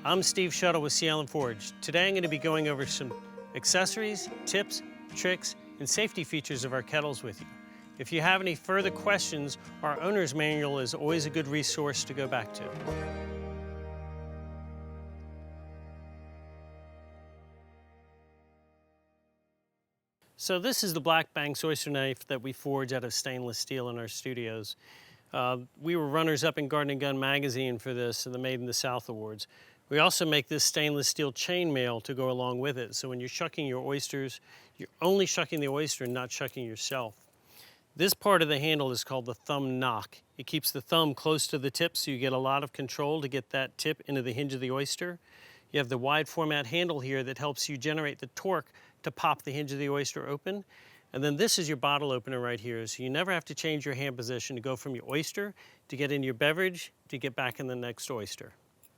I'm Steve Shuttle with Sea Island Forge. Today I'm going to be going over some accessories, tips, tricks, and safety features of our kettles with you. If you have any further questions, our owner's manual is always a good resource to go back to. So this is the Black Banks Oyster Knife that we forge out of stainless steel in our studios. We were runners-up in Garden & Gun magazine for this and the Made in the South Awards. We also make this stainless steel chainmail to go along with it. So when you're shucking your oysters, you're only shucking the oyster and not shucking yourself. This part of the handle is called the thumb knock. It keeps the thumb close to the tip so you get a lot of control to get that tip into the hinge of the oyster. You have the wide format handle here that helps you generate the torque to pop the hinge of the oyster open. And then this is your bottle opener right here, so you never have to change your hand position to go from your oyster to get in your beverage to get back in the next oyster.